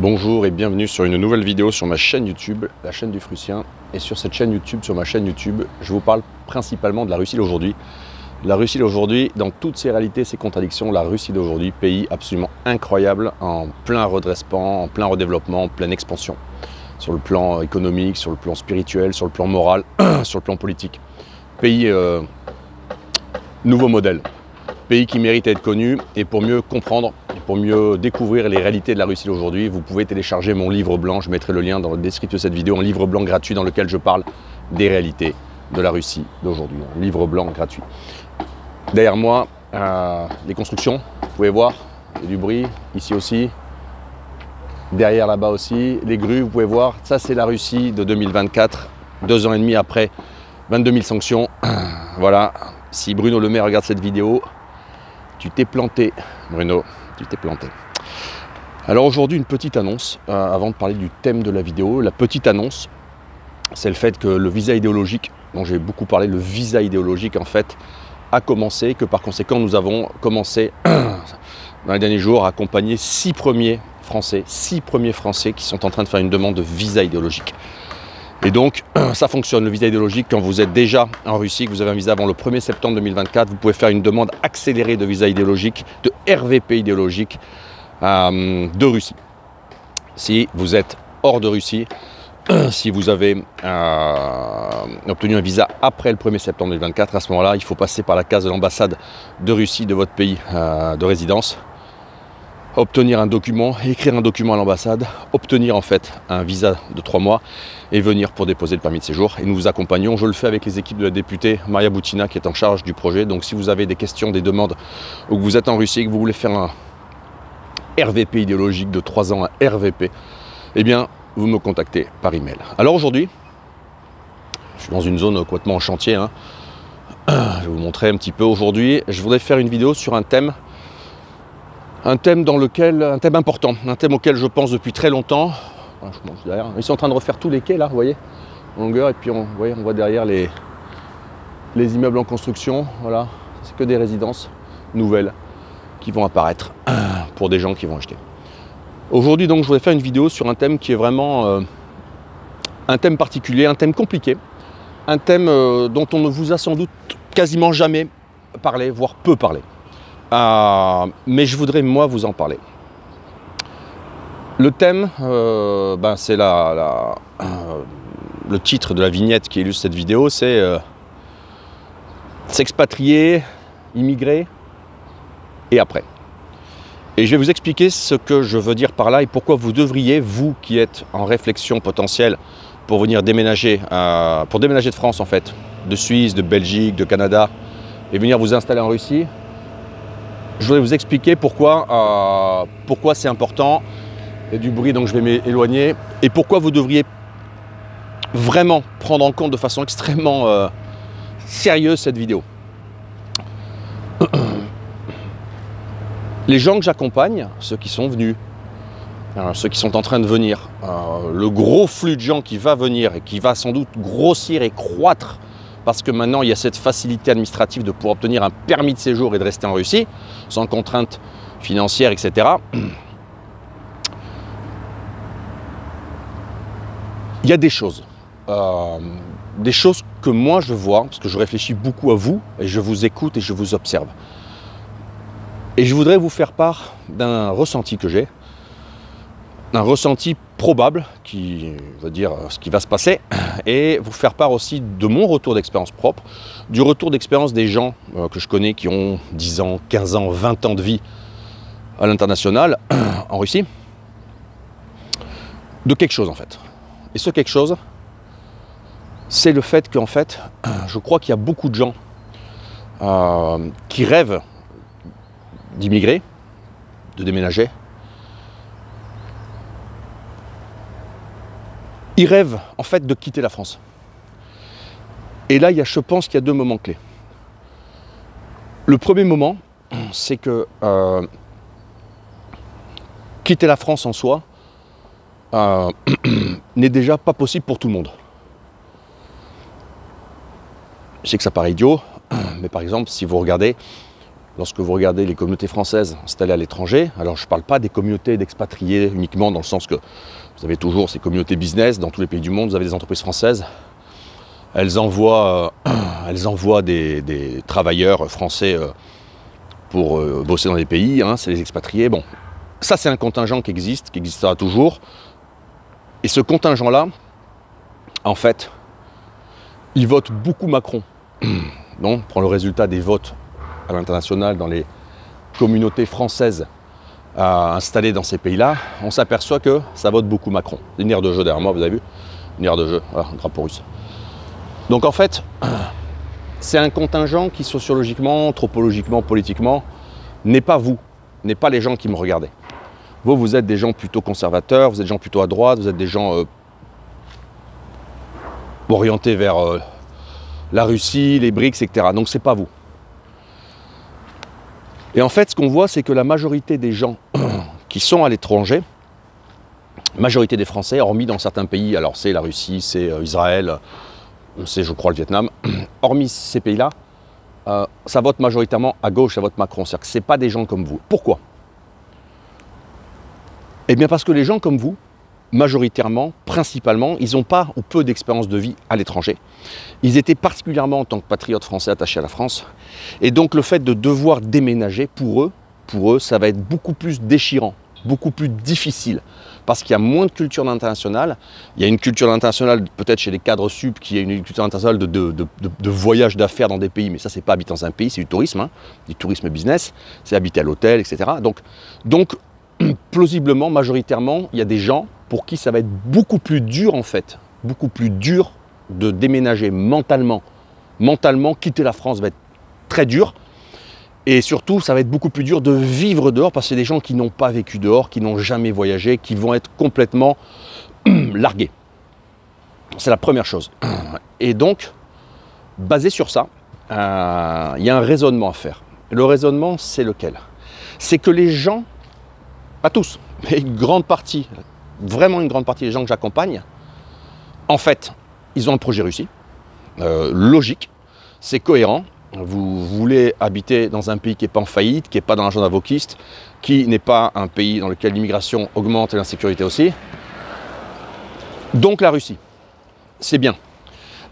Bonjour et bienvenue sur une nouvelle vidéo sur ma chaîne YouTube, la chaîne du Frucien. Et sur cette chaîne YouTube, sur ma chaîne YouTube, je vous parle principalement de la Russie d'aujourd'hui. La Russie d'aujourd'hui, dans toutes ses réalités, ses contradictions, la Russie d'aujourd'hui, pays absolument incroyable, en plein redressement, en plein redéveloppement, en pleine expansion. Sur le plan économique, sur le plan spirituel, sur le plan moral, sur le plan politique. Pays nouveau modèle. Pays qui mérite à être connu, et pour mieux comprendre et pour mieux découvrir les réalités de la Russie d'aujourd'hui, vous pouvez télécharger mon livre blanc. Je mettrai le lien dans le descriptif de cette vidéo, un livre blanc gratuit dans lequel je parle des réalités de la Russie d'aujourd'hui. Un livre blanc gratuit. Derrière moi, les constructions, vous pouvez voir, il y a du bruit, ici aussi. Derrière là-bas aussi, les grues, vous pouvez voir, ça c'est la Russie de 2024, 2 ans et demi après 22 000 sanctions. Voilà, si Bruno Le Maire regarde cette vidéo, tu t'es planté, Bruno, tu t'es planté. Alors aujourd'hui, une petite annonce, avant de parler du thème de la vidéo. La petite annonce, c'est le fait que le visa idéologique, dont j'ai beaucoup parlé, le visa idéologique en fait, a commencé, que par conséquent nous avons commencé dans les derniers jours à accompagner 6 premiers Français qui sont en train de faire une demande de visa idéologique. Et donc, ça fonctionne, le visa idéologique, quand vous êtes déjà en Russie, que vous avez un visa avant le 1er septembre 2024, vous pouvez faire une demande accélérée de visa idéologique, de RVP idéologique de Russie. Si vous êtes hors de Russie, si vous avez obtenu un visa après le 1er septembre 2024, à ce moment-là, il faut passer par la case de l'ambassade de Russie de votre pays de résidence, obtenir un document, écrire un document à l'ambassade, obtenir en fait un visa de 3 mois et venir pour déposer le permis de séjour. Et nous vous accompagnons, je le fais avec les équipes de la députée Maria Boutina qui est en charge du projet. Donc si vous avez des questions, des demandes, ou que vous êtes en Russie et que vous voulez faire un RVP idéologique de 3 ans, un RVP, eh bien vous me contactez par email. Alors aujourd'hui, je suis dans une zone complètement en chantier, hein. Je vais vous montrer un petit peu aujourd'hui. Je voudrais faire une vidéo sur un thème important, un thème auquel je pense depuis très longtemps. Je mange derrière. Ils sont en train de refaire tous les quais là, vous voyez, en longueur, et puis on voit derrière les immeubles en construction. Voilà, c'est que des résidences nouvelles qui vont apparaître pour des gens qui vont acheter. Aujourd'hui donc je voudrais faire une vidéo sur un thème qui est vraiment un thème particulier, un thème compliqué, un thème dont on ne vous a sans doute quasiment jamais parlé, voire peu parlé. Mais je voudrais moi vous en parler. Le thème, c'est le titre de la vignette qui illustre cette vidéo, c'est s'expatrier, immigrer et après. Et je vais vous expliquer ce que je veux dire par là et pourquoi vous devriez, vous qui êtes en réflexion potentielle pour venir déménager, de France en fait, de Suisse, de Belgique, de Canada, et venir vous installer en Russie. Je voudrais vous expliquer pourquoi c'est important. Il y a du bruit, donc je vais m'éloigner. Et pourquoi vous devriez vraiment prendre en compte de façon extrêmement sérieuse cette vidéo. Les gens que j'accompagne, ceux qui sont venus, ceux qui sont en train de venir, le gros flux de gens qui va venir et qui va sans doute grossir et croître, parce que maintenant il y a cette facilité administrative de pouvoir obtenir un permis de séjour et de rester en Russie, sans contraintes financières, etc. Il y a des choses que moi je vois, parce que je réfléchis beaucoup à vous, et je vous écoute et je vous observe. Et je voudrais vous faire part d'un ressenti que j'ai, un ressenti probable qui veut dire ce qui va se passer, et vous faire part aussi de mon retour d'expérience propre, du retour d'expérience des gens que je connais qui ont 10 ans, 15 ans, 20 ans de vie à l'international, en Russie, de quelque chose en fait. Et ce quelque chose, c'est le fait qu'en fait, je crois qu'il y a beaucoup de gens qui rêvent d'immigrer, de déménager. Ils rêvent en fait de quitter la France. Et là, je pense qu'il y a 2 moments clés. Le premier moment, c'est que quitter la France en soi n'est déjà pas possible pour tout le monde. Je sais que ça paraît idiot, mais par exemple, si vous regardez lorsque vous regardez les communautés françaises installées à l'étranger, alors je ne parle pas des communautés d'expatriés uniquement dans le sens que vous avez toujours ces communautés business dans tous les pays du monde, vous avez des entreprises françaises, elles envoient des travailleurs français pour bosser dans les pays, hein, c'est les expatriés. Bon, ça c'est un contingent qui existera toujours. Et ce contingent-là, en fait, il vote beaucoup Macron. Donc, on prend le résultat des votes à l'international dans les communautés françaises installées dans ces pays-là, on s'aperçoit que ça vote beaucoup Macron. Une aire de jeu derrière moi, vous avez vu? Une aire de jeu, voilà, un drapeau russe. Donc en fait, c'est un contingent qui sociologiquement, anthropologiquement, politiquement, n'est pas vous, n'est pas les gens qui me regardez. Vous êtes des gens plutôt conservateurs, vous êtes des gens plutôt à droite, vous êtes des gens orientés vers la Russie, les BRICS, etc. Donc c'est pas vous. Et en fait, ce qu'on voit, c'est que la majorité des gens qui sont à l'étranger, majorité des Français, hormis dans certains pays, alors c'est la Russie, c'est Israël, c'est je crois le Vietnam, hormis ces pays-là, ça vote majoritairement à gauche, ça vote Macron. C'est-à-dire que ce n'est pas des gens comme vous. Pourquoi? Eh bien parce que les gens comme vous, majoritairement, principalement, ils n'ont pas ou peu d'expérience de vie à l'étranger. Ils étaient particulièrement en tant que patriotes français attachés à la France. Et donc le fait de devoir déménager, pour eux, ça va être beaucoup plus déchirant, beaucoup plus difficile. Parce qu'il y a moins de culture internationale. Il y a une culture internationale peut-être chez les cadres sup, qui est une culture internationale de voyage d'affaires dans des pays. Mais ça, c'est pas habiter dans un pays, c'est du tourisme, hein, du tourisme business. C'est habiter à l'hôtel, etc. Donc, plausiblement, majoritairement, il y a des gens pour qui ça va être beaucoup plus dur en fait, beaucoup plus dur de déménager mentalement. Mentalement, quitter la France va être très dur. Et surtout, ça va être beaucoup plus dur de vivre dehors parce que c'est des gens qui n'ont pas vécu dehors, qui n'ont jamais voyagé, qui vont être complètement largués. C'est la première chose. Et donc, basé sur ça, il y a un raisonnement à faire. Le raisonnement, c'est lequel? C'est que les gens, pas tous, mais une grande partie, vraiment une grande partie des gens que j'accompagne, en fait, ils ont un projet réussi, logique, c'est cohérent. Vous voulez habiter dans un pays qui n'est pas en faillite, qui n'est pas dans l'agenda wokiste, qui n'est pas un pays dans lequel l'immigration augmente et l'insécurité aussi. Donc la Russie, c'est bien.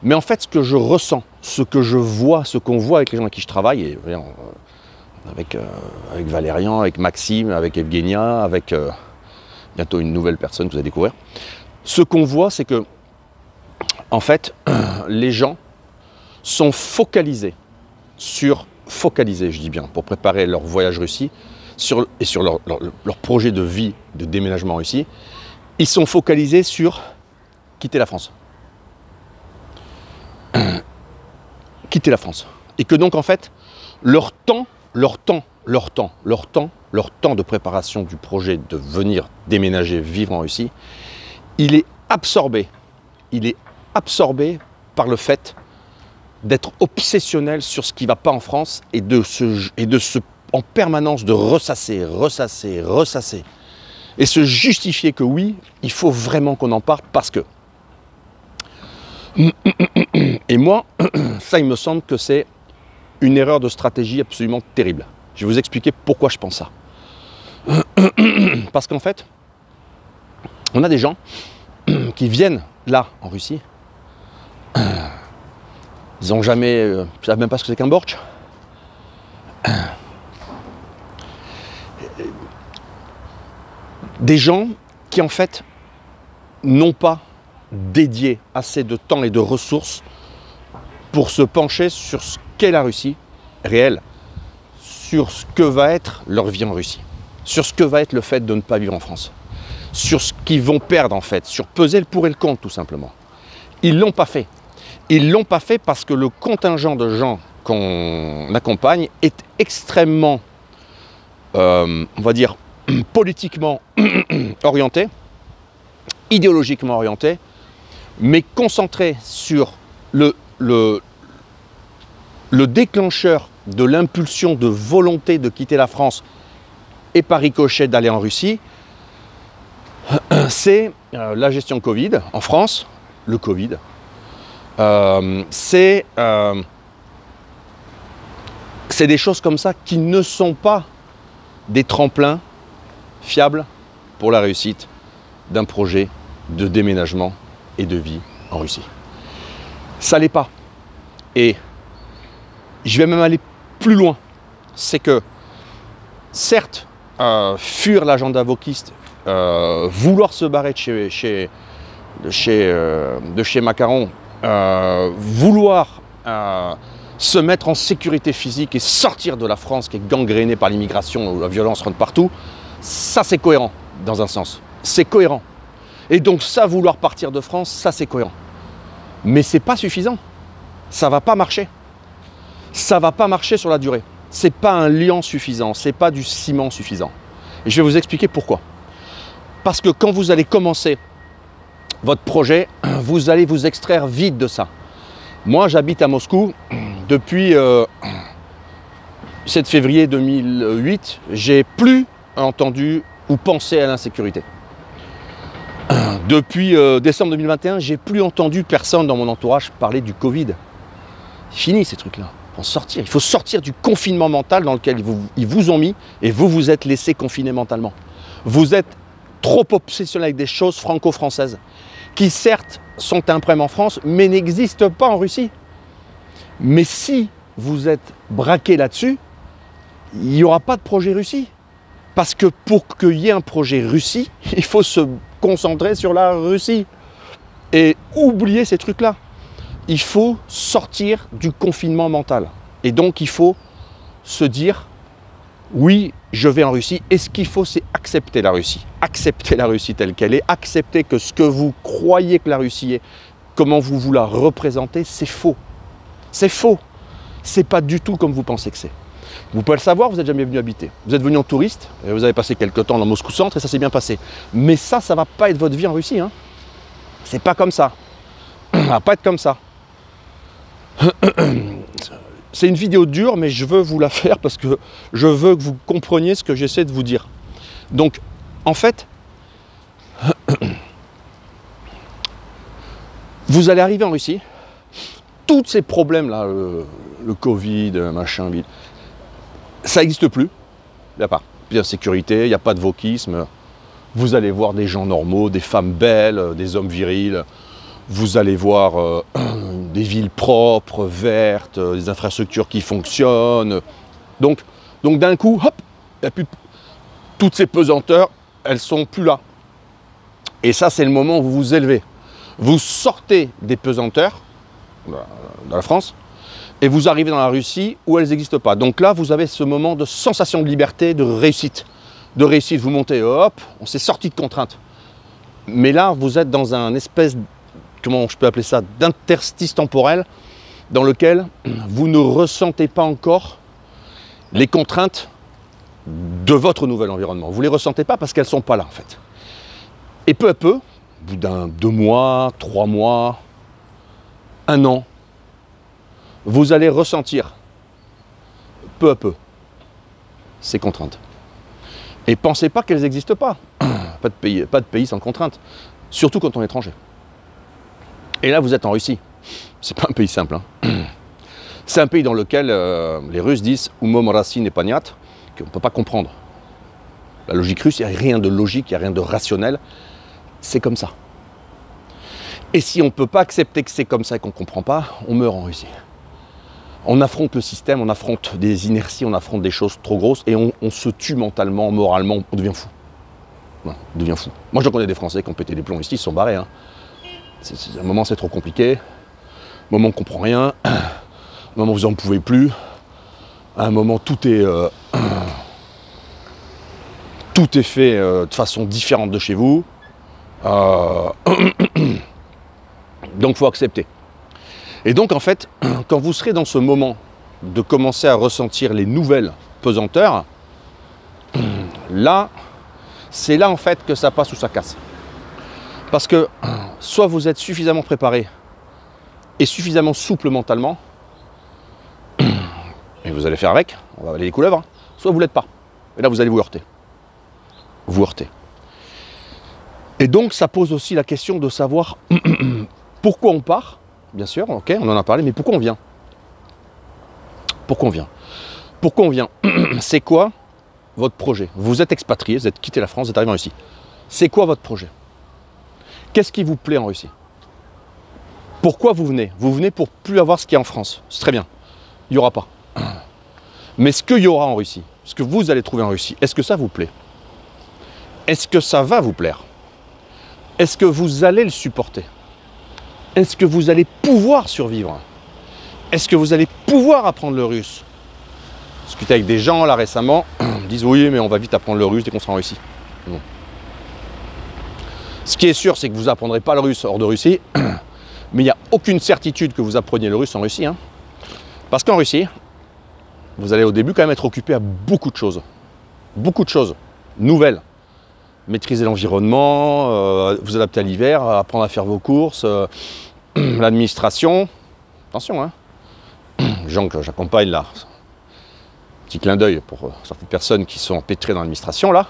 Mais en fait, ce que je ressens, ce que je vois, ce qu'on voit avec les gens avec qui je travaille, et avec Valérian, avec Maxime, avec Evgenia, avec bientôt une nouvelle personne que vous allez découvrir, ce qu'on voit, c'est que, en fait, les gens sont focalisés, je dis bien, pour préparer leur voyage Russie et sur leur projet de vie, de déménagement en Russie, ils sont focalisés sur quitter la France. Quitter la France. Et que donc, en fait, leur temps de préparation du projet de venir déménager, vivre en Russie, il est absorbé par le fait d'être obsessionnel sur ce qui ne va pas en France et en permanence de ressasser et se justifier que oui, il faut vraiment qu'on en parte parce que. Et moi, ça il me semble que c'est une erreur de stratégie absolument terrible. Je vais vous expliquer pourquoi je pense ça. Parce qu'en fait, on a des gens qui viennent là, en Russie, ils n'ont jamais, ils ne savent même pas ce que c'est qu'un bortsch. Des gens qui en fait n'ont pas dédié assez de temps et de ressources pour se pencher sur ce qu'est la Russie réelle, sur ce que va être leur vie en Russie, sur ce que va être le fait de ne pas vivre en France, sur ce qu'ils vont perdre en fait, sur peser le pour et le contre tout simplement. Ils ne l'ont pas fait. Ils ne l'ont pas fait parce que le contingent de gens qu'on accompagne est extrêmement, on va dire, politiquement orienté, idéologiquement orienté, mais concentré sur le déclencheur de l'impulsion de volonté de quitter la France et par ricochet d'aller en Russie, c'est la gestion Covid en France, le Covid. C'est C'est des choses comme ça qui ne sont pas des tremplins fiables pour la réussite d'un projet de déménagement et de vie en Russie. Ça l'est pas. Et je vais même aller plus loin. C'est que, certes, fuir l'agenda wokiste, vouloir se barrer de chez Macron, vouloir se mettre en sécurité physique et sortir de la France qui est gangrénée par l'immigration où la violence rentre partout, ça c'est cohérent dans un sens. C'est cohérent. Et donc ça, vouloir partir de France, ça c'est cohérent. Mais c'est pas suffisant. Ça va pas marcher. Ça va pas marcher sur la durée. C'est pas un liant suffisant, c'est pas du ciment suffisant. Et je vais vous expliquer pourquoi. Parce que quand vous allez commencer votre projet, vous allez vous extraire vite de ça. Moi, j'habite à Moscou depuis 7 février 2008. J'ai plus entendu ou pensé à l'insécurité. Depuis décembre 2021, j'ai plus entendu personne dans mon entourage parler du Covid. Fini ces trucs-là. Il faut sortir. Il faut sortir du confinement mental dans lequel ils vous ont mis et vous vous êtes laissé confiner mentalement. Vous êtes trop obsessionnel avec des choses franco-françaises qui certes sont imprimes en France mais n'existent pas en Russie. Mais si vous êtes braqué là-dessus, il n'y aura pas de projet Russie. Parce que pour qu'il y ait un projet Russie, il faut se concentrer sur la Russie et oublier ces trucs-là. Il faut sortir du confinement mental. Et donc, il faut se dire, oui, je vais en Russie. Et ce qu'il faut, c'est accepter la Russie. Accepter la Russie telle qu'elle est. Accepter que ce que vous croyez que la Russie est, comment vous la représentez, c'est faux. C'est faux. C'est pas du tout comme vous pensez que c'est. Vous pouvez le savoir, vous n'êtes jamais venu habiter. Vous êtes venu en touriste, et vous avez passé quelques temps dans Moscou Centre et ça s'est bien passé. Mais ça ne va pas être votre vie en Russie. Hein. C'est pas comme ça. Ça ne va pas être comme ça. C'est une vidéo dure, mais je veux vous la faire parce que je veux que vous compreniez ce que j'essaie de vous dire. Donc, en fait, vous allez arriver en Russie, tous ces problèmes-là, le Covid, machin, vide, ça n'existe plus. Il n'y a pas de sécurité, il n'y a pas de wokisme. Vous allez voir des gens normaux, des femmes belles, des hommes virils. Vous allez voir des villes propres, vertes, des infrastructures qui fonctionnent. Donc d'un coup, hop, il n'y a plus toutes ces pesanteurs, elles sont plus là. Et ça, c'est le moment où vous vous élevez. Vous sortez des pesanteurs dans la France et vous arrivez dans la Russie où elles n'existent pas. Donc là, vous avez ce moment de sensation de liberté, de réussite. De réussite, vous montez, hop, on s'est sorti de contraintes. Mais là, vous êtes dans un espèce, comment je peux appeler ça, d'interstice temporel dans lequel vous ne ressentez pas encore les contraintes de votre nouvel environnement. Vous ne les ressentez pas parce qu'elles ne sont pas là en fait. Et peu à peu, au bout d'un 2 mois, 3 mois, 1 an, vous allez ressentir peu à peu ces contraintes. Et pensez pas qu'elles n'existent pas. Pas de pays sans contraintes, surtout quand on est étranger. Et là, vous êtes en Russie. C'est pas un pays simple. Hein. C'est un pays dans lequel les Russes disent « umom rasi nepanyat », qu'on ne peut pas comprendre. La logique russe, il n'y a rien de logique, il n'y a rien de rationnel. C'est comme ça. Et si on ne peut pas accepter que c'est comme ça et qu'on ne comprend pas, on meurt en Russie. On affronte le système, on affronte des inerties, on affronte des choses trop grosses et on se tue mentalement, moralement, on devient fou. Voilà, on devient fou. Moi, je connais des Français qui ont pété des plombs ici, ils se sont barrés. Hein. À un moment, c'est trop compliqué. À un moment, on ne comprend rien. À un moment, vous n'en pouvez plus. À un moment, tout est fait de façon différente de chez vous. Donc, il faut accepter. Et donc, en fait, quand vous serez dans ce moment de commencer à ressentir les nouvelles pesanteurs, là, c'est là, en fait, que ça passe ou ça casse. Parce que, soit vous êtes suffisamment préparé et suffisamment souple mentalement, et vous allez faire avec, on va avaler les couleuvres, soit vous ne l'êtes pas. Et là, vous allez vous heurter. Vous heurter. Et donc, ça pose aussi la question de savoir pourquoi on part. Bien sûr, ok, on en a parlé, mais pourquoi on vient? Pourquoi on vient? Pourquoi on vient? C'est quoi votre projet? Vous êtes expatrié, vous êtes quitté la France, vous êtes arrivé en Russie. C'est quoi votre projet? Qu'est-ce qui vous plaît en Russie? Pourquoi vous venez? Vous venez pour plus avoir ce qu'il y a en France. C'est très bien. Il n'y aura pas. Mais ce qu'il y aura en Russie, ce que vous allez trouver en Russie, est-ce que ça vous plaît? Est-ce que ça va vous plaire? Est-ce que vous allez le supporter? Est-ce que vous allez pouvoir survivre? Est-ce que vous allez pouvoir apprendre le russe? J'ai discuté avec des gens là récemment, ils me disent oui mais on va vite apprendre le russe dès qu'on sera en Russie. Bon. Ce qui est sûr, c'est que vous n'apprendrez pas le russe hors de Russie, mais il n'y a aucune certitude que vous appreniez le russe en Russie. Hein. Parce qu'en Russie, vous allez au début quand même être occupé à beaucoup de choses nouvelles. Maîtriser l'environnement, vous adapter à l'hiver, apprendre à faire vos courses, l'administration. Attention, hein. Les gens que j'accompagne là, petit clin d'œil pour certaines personnes qui sont empêtrées dans l'administration là,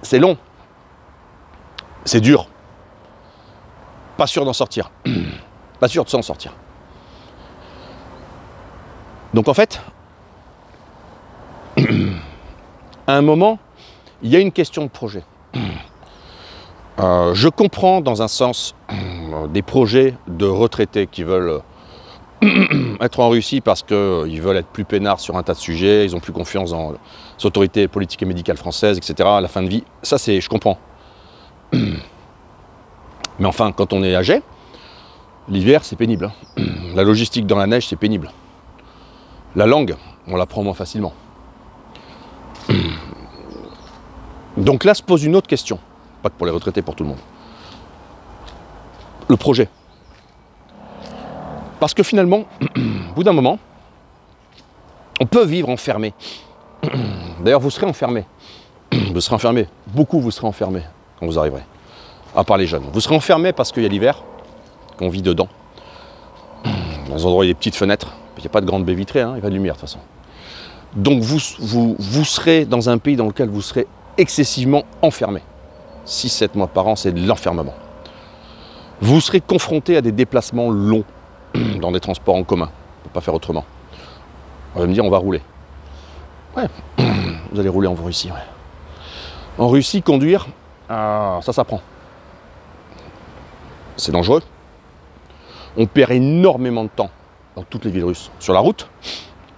c'est long, c'est dur, pas sûr d'en sortir, pas sûr de s'en sortir. Donc en fait, à un moment, il y a une question de projet. Je comprends dans un sens des projets de retraités qui veulent être en Russie parce qu'ils veulent être plus peinards sur un tas de sujets, ils n'ont plus confiance dans les autorités politiques et médicales françaises, etc. à la fin de vie. Ça, je comprends. Mais enfin, quand on est âgé, l'hiver, c'est pénible. Hein. La logistique dans la neige, c'est pénible. La langue, on l'apprend moins facilement. Donc là se pose une autre question, pas que pour les retraités, pour tout le monde. Le projet. Parce que finalement, au bout d'un moment, on peut vivre enfermé. D'ailleurs, vous serez enfermé. Vous serez enfermé. Beaucoup vous serez enfermés quand vous arriverez. À part les jeunes. Vous serez enfermé parce qu'il y a l'hiver, qu'on vit dedans. Dans un endroit où il y a des petites fenêtres. Il n'y a pas de grande baie vitrée, hein, il n'y a pas de lumière de toute façon. Donc vous serez dans un pays dans lequel vous serez excessivement enfermé. 6-7 mois par an, c'est de l'enfermement. Vous serez confronté à des déplacements longs dans des transports en commun. On ne peut pas faire autrement. On va me dire, on va rouler. Ouais, vous allez rouler en Russie. Ouais. En Russie, conduire, ça s'apprend. C'est dangereux. On perd énormément de temps dans toutes les villes russes. Sur la route,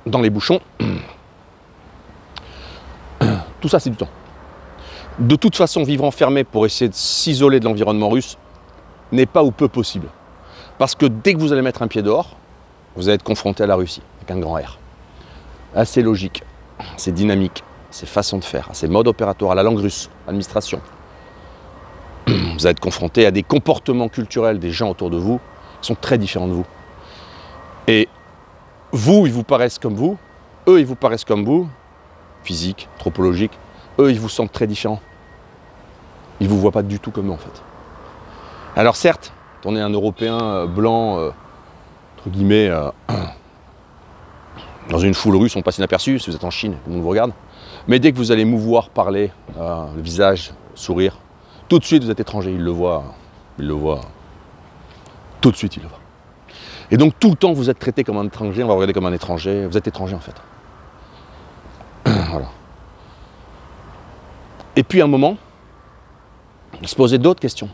dans les bouchons. Tout ça, c'est du temps. De toute façon, vivre enfermé pour essayer de s'isoler de l'environnement russe n'est pas ou peu possible. Parce que dès que vous allez mettre un pied dehors, vous allez être confronté à la Russie, avec un grand R. Assez logique, c'est dynamique, c'est façon de faire, c'est mode opératoire, à la langue russe, administration. Vous allez être confronté à des comportements culturels des gens autour de vous qui sont très différents de vous. Et vous, ils vous paraissent comme vous, eux, ils vous paraissent comme vous, physique, anthropologique, eux, ils vous sentent très différents. Ils ne vous voient pas du tout comme eux, en fait. Alors certes, on est un Européen blanc, entre guillemets, dans une foule russe, on passe inaperçu, si vous êtes en Chine, tout le monde vous regarde. Mais dès que vous allez mouvoir, parler, le visage, sourire, tout de suite vous êtes étranger, il le voit, tout de suite il le voit. Et donc tout le temps vous êtes traité comme un étranger, on va vous regarder comme un étranger, vous êtes étranger en fait. Voilà. Et puis à un moment, se poser d'autres questions.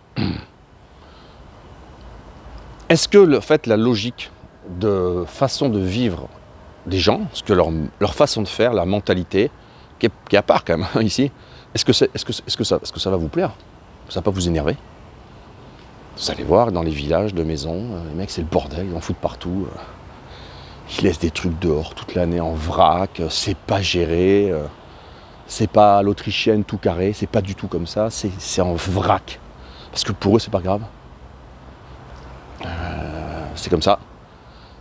Est-ce que la logique de façon de vivre des gens, parce que leur façon de faire, leur mentalité, qui est à part quand même ici, est-ce que ça va vous plaire? Ça va pas vous énerver? Vous allez voir dans les villages de maisons, les mecs c'est le bordel, ils en foutent partout. Ils laissent des trucs dehors toute l'année en vrac, c'est pas géré, c'est pas à l'autrichienne tout carré, c'est pas du tout comme ça, c'est en vrac. Parce que pour eux c'est pas grave. C'est comme ça.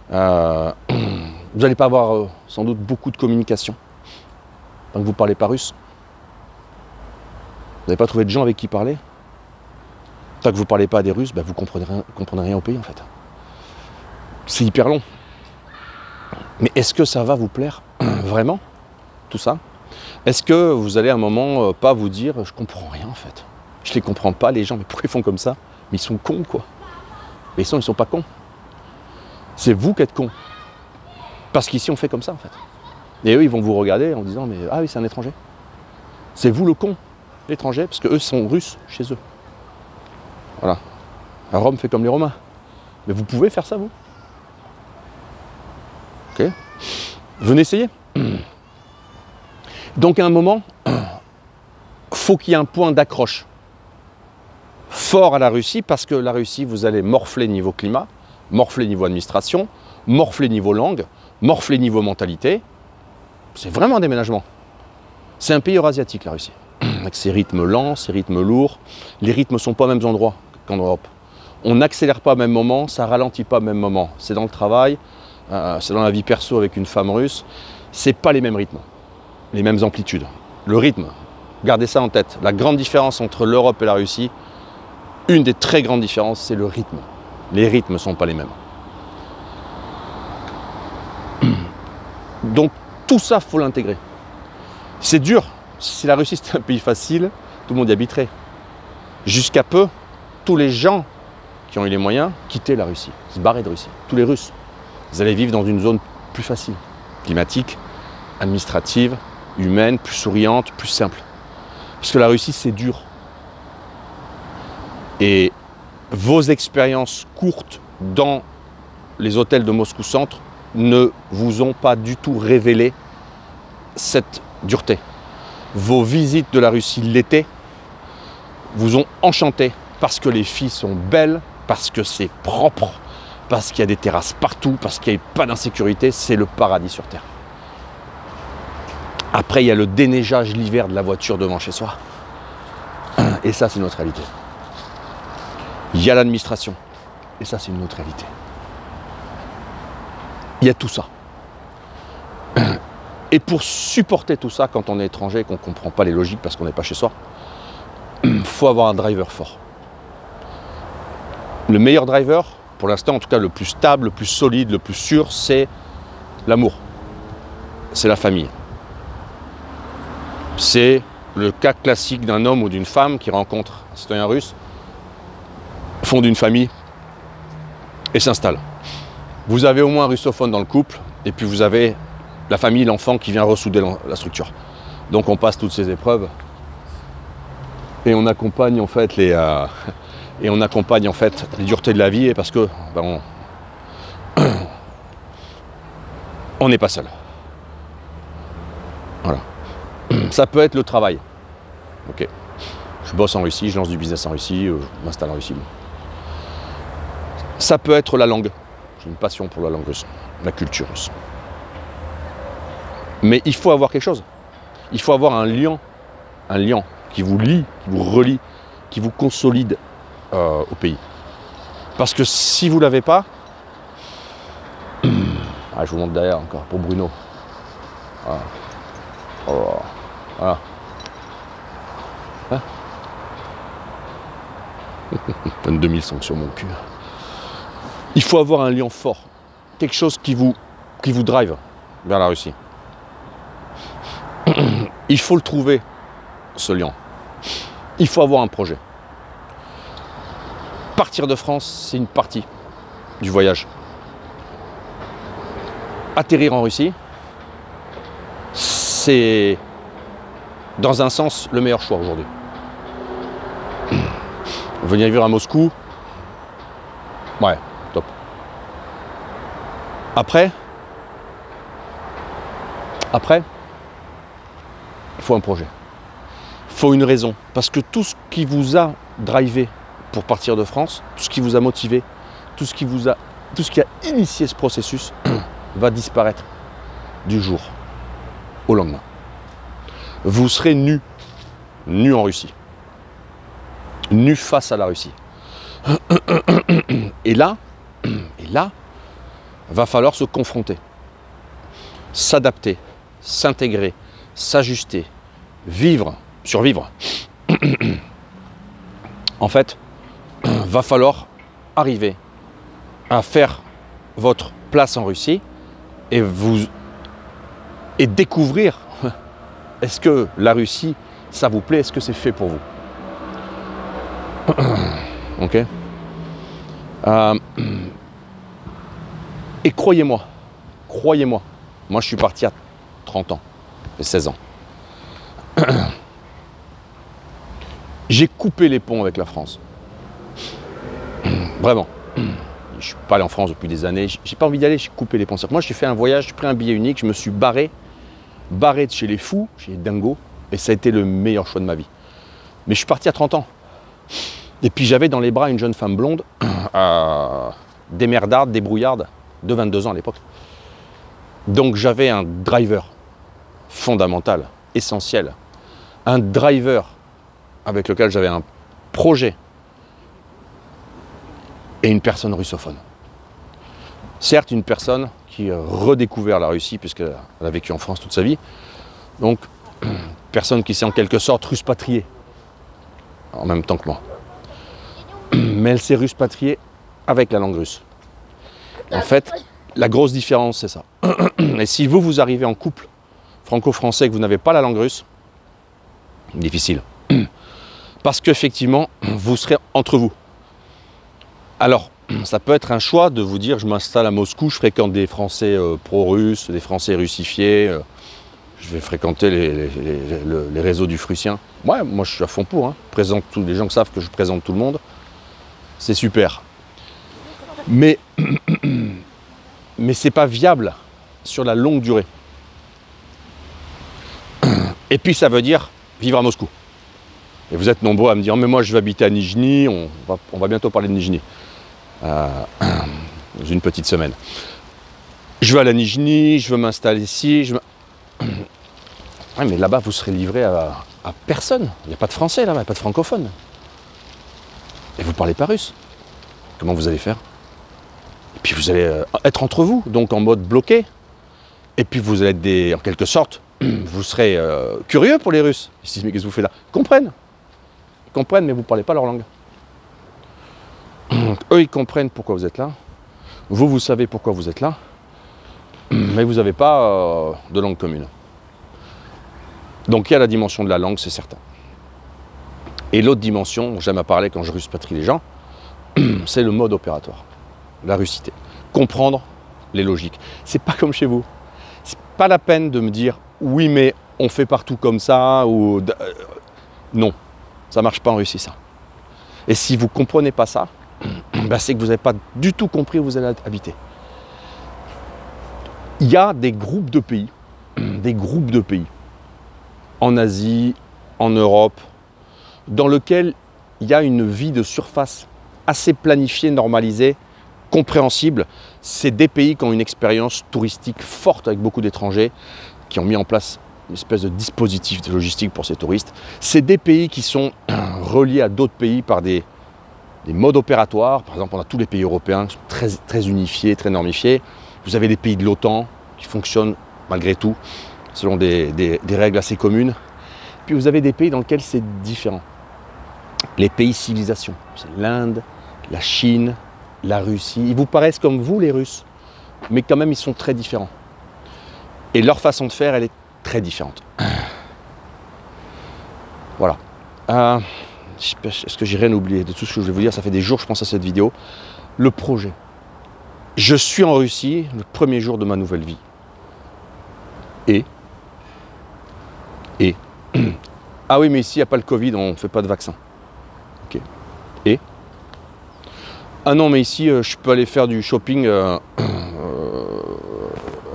Vous n'allez pas avoir sans doute beaucoup de communication tant que vous ne parlez pas russe. Vous n'avez pas trouvé de gens avec qui parler. Tant que vous ne parlez pas à des Russes, vous ne comprenez rien au pays en fait. C'est hyper long. Mais est-ce que ça va vous plaire vraiment, tout ça? Est-ce que vous allez à un moment pas vous dire, je comprends rien en fait. Je les comprends pas les gens, mais pourquoi ils font comme ça? Mais ils sont cons quoi. Mais ils sont pas cons. C'est vous qui êtes cons. Parce qu'ici, on fait comme ça, en fait. Et eux, ils vont vous regarder en disant, mais ah oui, c'est un étranger. C'est vous le con, l'étranger, parce qu'eux sont russes chez eux. Voilà. Rome fait comme les Romains. Mais vous pouvez faire ça, vous? Ok. Venez essayer. Donc, à un moment, faut qu'il y ait un point d'accroche fort à la Russie, parce que la Russie, vous allez morfler niveau climat, morfler niveau administration, morfler niveau langue, morfler niveau mentalité. C'est vraiment un déménagement. C'est un pays eurasiatique, la Russie, avec ses rythmes lents, ses rythmes lourds. Les rythmes ne sont pas aux mêmes endroits qu'en Europe. On n'accélère pas au même moment, ça ralentit pas au même moment. C'est dans le travail, c'est dans la vie perso avec une femme russe. C'est pas les mêmes rythmes, les mêmes amplitudes. Le rythme, gardez ça en tête. La grande différence entre l'Europe et la Russie, une des très grandes différences, c'est le rythme. Les rythmes ne sont pas les mêmes. Donc tout ça, il faut l'intégrer. C'est dur. Si la Russie c'était un pays facile, tout le monde y habiterait. Jusqu'à peu, tous les gens qui ont eu les moyens quittaient la Russie, se barraient de Russie. Tous les Russes. Ils allaient vivre dans une zone plus facile, climatique, administrative, humaine, plus souriante, plus simple. Parce que la Russie, c'est dur. Et vos expériences courtes dans les hôtels de Moscou Centre ne vous ont pas du tout révélé cette dureté. Vos visites de la Russie l'été vous ont enchanté parce que les filles sont belles, parce que c'est propre, parce qu'il y a des terrasses partout, parce qu'il n'y a pas d'insécurité, c'est le paradis sur Terre. Après, il y a le déneigeage l'hiver de la voiture devant chez soi. Et ça, c'est notre réalité. Il y a l'administration. Et ça, c'est une autre réalité. Il y a tout ça. Et pour supporter tout ça, quand on est étranger et qu'on ne comprend pas les logiques parce qu'on n'est pas chez soi, il faut avoir un driver fort. Le meilleur driver, pour l'instant en tout cas le plus stable, le plus solide, le plus sûr, c'est l'amour. C'est la famille. C'est le cas classique d'un homme ou d'une femme qui rencontre un citoyen russe, fonde une famille et s'installe. Vous avez au moins un russophone dans le couple, et puis vous avez la famille, l'enfant qui vient ressouder la structure. Donc on passe toutes ces épreuves et on accompagne en fait les duretés de la vie, et parce que ben, on n'est pas seul. Voilà. Ça peut être le travail. Ok. Je bosse en Russie, je lance du business en Russie, je m'installe en Russie. Ça peut être la langue. J'ai une passion pour la langue russe, la culture russe. Mais il faut avoir quelque chose. Il faut avoir un lien qui vous lie, qui vous relie, qui vous consolide au pays. Parce que si vous ne l'avez pas, je vous montre derrière encore pour Bruno. Voilà. Oh, voilà. Hein 22 000 sont sur mon cul. Il faut avoir un lien fort, quelque chose qui vous drive vers la Russie. Il faut le trouver, ce lien. Il faut avoir un projet. Partir de France, c'est une partie du voyage. Atterrir en Russie, c'est, dans un sens, le meilleur choix aujourd'hui. Venir vivre à Moscou, ouais, top. Après, il faut un projet. Il faut une raison. Parce que tout ce qui vous a drivé pour partir de France, tout ce qui vous a motivé, tout ce qui a initié ce processus va disparaître du jour au lendemain. Vous serez nu en Russie. Nu face à la Russie. Et là, va falloir se confronter, s'adapter, s'intégrer, s'ajuster, vivre, survivre. En fait, va falloir arriver à faire votre place en Russie et découvrir, est-ce que la Russie, ça vous plaît, est-ce que c'est fait pour vous? Ok. Et croyez-moi, croyez-moi, moi je suis parti à 30 ans, et 16 ans. J'ai coupé les ponts avec la France. Vraiment. Je ne suis pas allé en France depuis des années, j'ai pas envie d'y aller, j'ai coupé les ponts. Moi j'ai fait un voyage, j'ai pris un billet unique, je me suis barré de chez les fous, chez les dingos, et ça a été le meilleur choix de ma vie. Mais je suis parti à 30 ans. Et puis j'avais dans les bras une jeune femme blonde, démerdarde, débrouillarde, de 22 ans à l'époque. Donc j'avais un driver fondamental, essentiel. Un driver avec lequel j'avais un projet. Et une personne russophone. Certes, une personne qui a redécouvert la Russie, puisqu'elle a vécu en France toute sa vie. Donc, personne qui s'est en quelque sorte ruspatriée, en même temps que moi. Mais elle s'est ruspatriée avec la langue russe. En fait, la grosse différence, c'est ça. Et si vous arrivez en couple franco-français et que vous n'avez pas la langue russe, difficile. Parce qu'effectivement, vous serez entre vous. Alors, ça peut être un choix de vous dire, je m'installe à Moscou, je fréquente des Français pro-russes, des Français russifiés, je vais fréquenter les réseaux du Frussien. Ouais, moi je suis à fond pour, hein. Présente tous les gens qui savent que je présente tout le monde, c'est super. Mais c'est pas viable sur la longue durée. Et puis ça veut dire vivre à Moscou. Et vous êtes nombreux à me dire, mais moi je vais habiter à Nijni, on va bientôt parler de Nijni. Dans une petite semaine. Je veux aller à Nijni, je veux m'installer ici. Ouais, mais là-bas, vous serez livré à personne. Il n'y a pas de français là-bas, il n'y a pas de francophone. Et vous ne parlez pas russe. Comment vous allez faire? Et puis vous allez être entre vous, donc en mode bloqué. Et puis vous allez être en quelque sorte, vous serez curieux pour les Russes. Ils se disent, mais qu'est-ce que vous faites là? Ils comprennent, mais vous ne parlez pas leur langue. Donc, eux, ils comprennent pourquoi vous êtes là. Vous savez pourquoi vous êtes là. Mais vous n'avez pas de langue commune. Donc, il y a la dimension de la langue, c'est certain. Et l'autre dimension, dont j'aime à parler quand je ruspatrie les gens, c'est le mode opératoire. La russité. Comprendre les logiques. C'est pas comme chez vous. C'est pas la peine de me dire, oui, mais on fait partout comme ça, ou... non, ça marche pas en Russie, ça. Et si vous ne comprenez pas ça, ben c'est que vous n'avez pas du tout compris où vous allez habiter. Il y a des groupes de pays, en Asie, en Europe, dans lesquels il y a une vie de surface assez planifiée, normalisée, compréhensible. C'est des pays qui ont une expérience touristique forte avec beaucoup d'étrangers, qui ont mis en place une espèce de dispositif de logistique pour ces touristes. C'est des pays qui sont reliés à d'autres pays par des modes opératoires. Par exemple, on a tous les pays européens qui sont très unifiés, très normifiés. Vous avez des pays de l'OTAN qui fonctionnent malgré tout selon des règles assez communes. Puis vous avez des pays dans lesquels c'est différent. Les pays civilisations, c'est l'Inde, la Chine, la Russie. Ils vous paraissent comme vous, les Russes, mais quand même, ils sont très différents. Et leur façon de faire, elle est très différente. Voilà. Est-ce que j'ai rien oublié de tout ce que je vais vous dire? Ça fait des jours que je pense à cette vidéo. Le projet. Je suis en Russie le premier jour de ma nouvelle vie. Et ah oui, mais ici, il n'y a pas le Covid, on ne fait pas de vaccin. Ok. Et ah non, mais ici, je peux aller faire du shopping à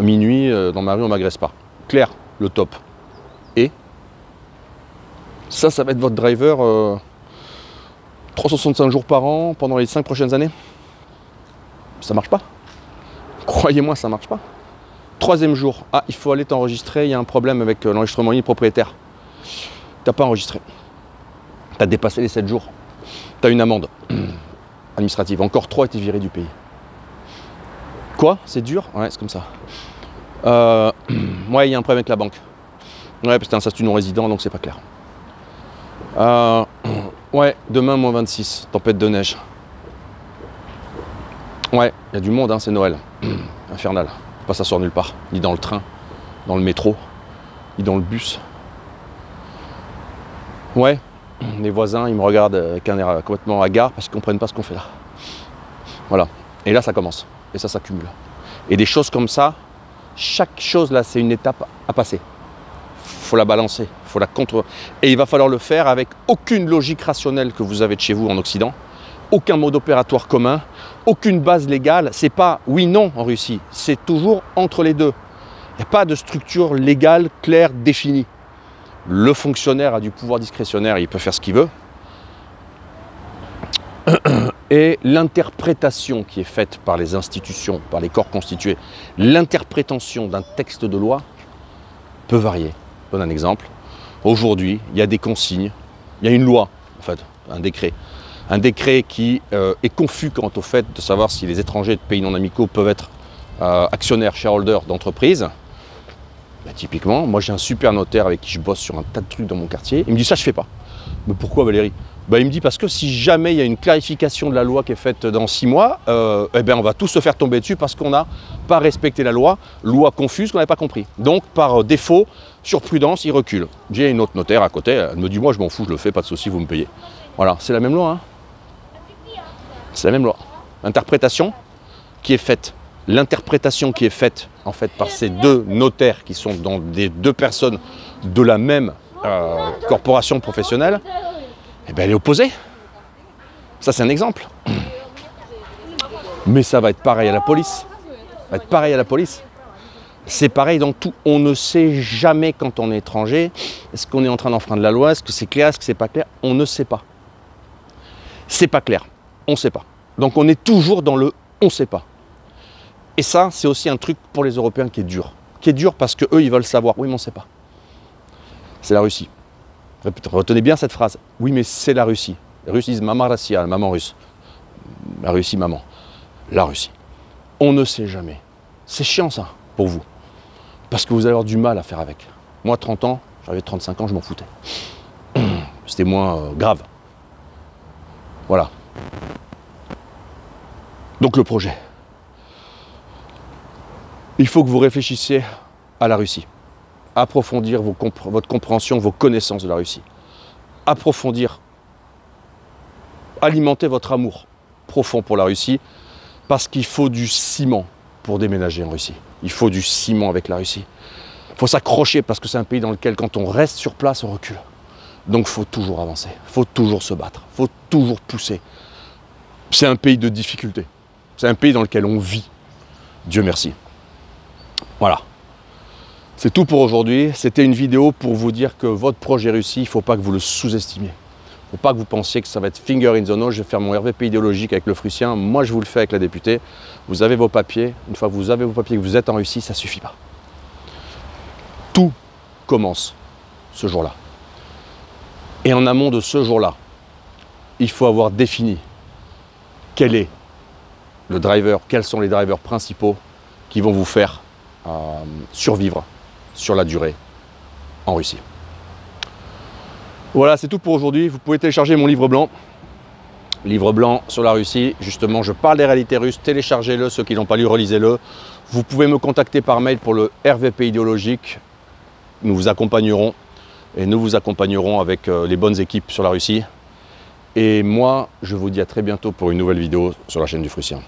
minuit dans ma rue, on ne m'agresse pas. Claire, le top. Et ça va être votre driver 365 jours par an pendant les 5 prochaines années. Ça marche pas. Croyez-moi, ça marche pas. 3e jour, ah, il faut aller t'enregistrer, il y a un problème avec l'enregistrement ligne propriétaire. T'as pas enregistré. T'as dépassé les 7 jours. T'as une amende administrative. Encore 3 étaient virés du pays. Quoi? C'est dur? Ouais, c'est comme ça. Ouais, il y a un problème avec la banque. Ouais, parce que c'est un statut non-résident, donc c'est pas clair. Ouais, demain, moins 26, tempête de neige. Ouais, il y a du monde, hein, c'est Noël. Infernal. Pas s'asseoir nulle part. Ni dans le train, dans le métro, ni dans le bus. Ouais, les voisins, ils me regardent avec un air complètement hagard parce qu'ils ne comprennent pas ce qu'on fait là. Voilà. Et là, ça commence. Et ça s'accumule. Et des choses comme ça, Chaque chose là, c'est une étape à passer. Il faut la balancer, il faut la contrôler. Et il va falloir le faire avec aucune logique rationnelle que vous avez de chez vous en Occident, aucun mode opératoire commun, aucune base légale. C'est pas oui-non en Russie, c'est toujours entre les deux. Il n'y a pas de structure légale claire, définie. Le fonctionnaire a du pouvoir discrétionnaire, il peut faire ce qu'il veut. Et l'interprétation qui est faite par les institutions, par les corps constitués, l'interprétation d'un texte de loi peut varier. Je donne un exemple. Aujourd'hui, il y a des consignes, il y a une loi, en fait, un décret qui est confus quant au fait de savoir si les étrangers de pays non amicaux peuvent être actionnaires, shareholders d'entreprises. Ben, typiquement, moi j'ai un super notaire avec qui je bosse sur un tas de trucs dans mon quartier. Il me dit ça je fais pas. Mais pourquoi Valérie? Ben, il me dit parce que si jamais il y a une clarification de la loi qui est faite dans 6 mois, eh ben, on va tous se faire tomber dessus parce qu'on n'a pas respecté la loi confuse qu'on n'avait pas compris. Donc par défaut, sur prudence, il recule. J'ai une autre notaire à côté, elle me dit moi je m'en fous, je le fais, pas de souci, vous me payez. Voilà, c'est la même loi. Hein. C'est la même loi. L'interprétation qui est faite. L'interprétation qui est faite en fait par ces deux notaires qui sont dans des deux personnes de la même corporation professionnelle, eh ben, elle est opposée. Ça c'est un exemple. Mais ça va être pareil à la police. Ça va être pareil à la police. C'est pareil dans tout. On ne sait jamais quand on est étranger, est-ce qu'on est en train d'enfreindre la loi, est-ce que c'est clair, est-ce que c'est pas clair, on ne sait pas. C'est pas clair, on ne sait pas. Donc on est toujours dans le on ne sait pas. Et ça, c'est aussi un truc pour les Européens qui est dur. Qui est dur parce qu'eux, ils veulent savoir. Oui, mais on ne sait pas. C'est la Russie. Retenez bien cette phrase. Oui, mais c'est la Russie. Les Russes disent Mama Rassia, maman russe. La Russie, maman. La Russie. On ne sait jamais. C'est chiant ça, pour vous. Parce que vous allez avoir du mal à faire avec. Moi, 30 ans, j'avais 35 ans, je m'en foutais. C'était moins grave. Voilà. Donc le projet. Il faut que vous réfléchissiez à la Russie. Approfondir votre compréhension, vos connaissances de la Russie. Approfondir, alimenter votre amour profond pour la Russie, parce qu'il faut du ciment pour déménager en Russie. Il faut du ciment avec la Russie. Il faut s'accrocher parce que c'est un pays dans lequel quand on reste sur place, on recule. Donc il faut toujours avancer, il faut toujours se battre, il faut toujours pousser. C'est un pays de difficulté. C'est un pays dans lequel on vit. Dieu merci. Voilà. C'est tout pour aujourd'hui. C'était une vidéo pour vous dire que votre projet Russie, il ne faut pas que vous le sous-estimiez. Il ne faut pas que vous pensiez que ça va être finger in the nose. Je vais faire mon RVP idéologique avec le Frussien. Moi, je vous le fais avec la députée. Vous avez vos papiers. Une fois que vous avez vos papiers et que vous êtes en Russie, ça ne suffit pas. Tout commence ce jour-là. Et en amont de ce jour-là, il faut avoir défini quel est le driver, quels sont les drivers principaux qui vont vous faire survivre sur la durée en Russie. Voilà, c'est tout pour aujourd'hui. Vous pouvez télécharger mon livre blanc. Livre blanc sur la Russie. Justement, je parle des réalités russes. Téléchargez-le. Ceux qui ne l'ont pas lu, relisez-le. Vous pouvez me contacter par mail pour le RVP idéologique. Nous vous accompagnerons et nous vous accompagnerons avec les bonnes équipes sur la Russie. Et moi, je vous dis à très bientôt pour une nouvelle vidéo sur la chaîne du Frussien.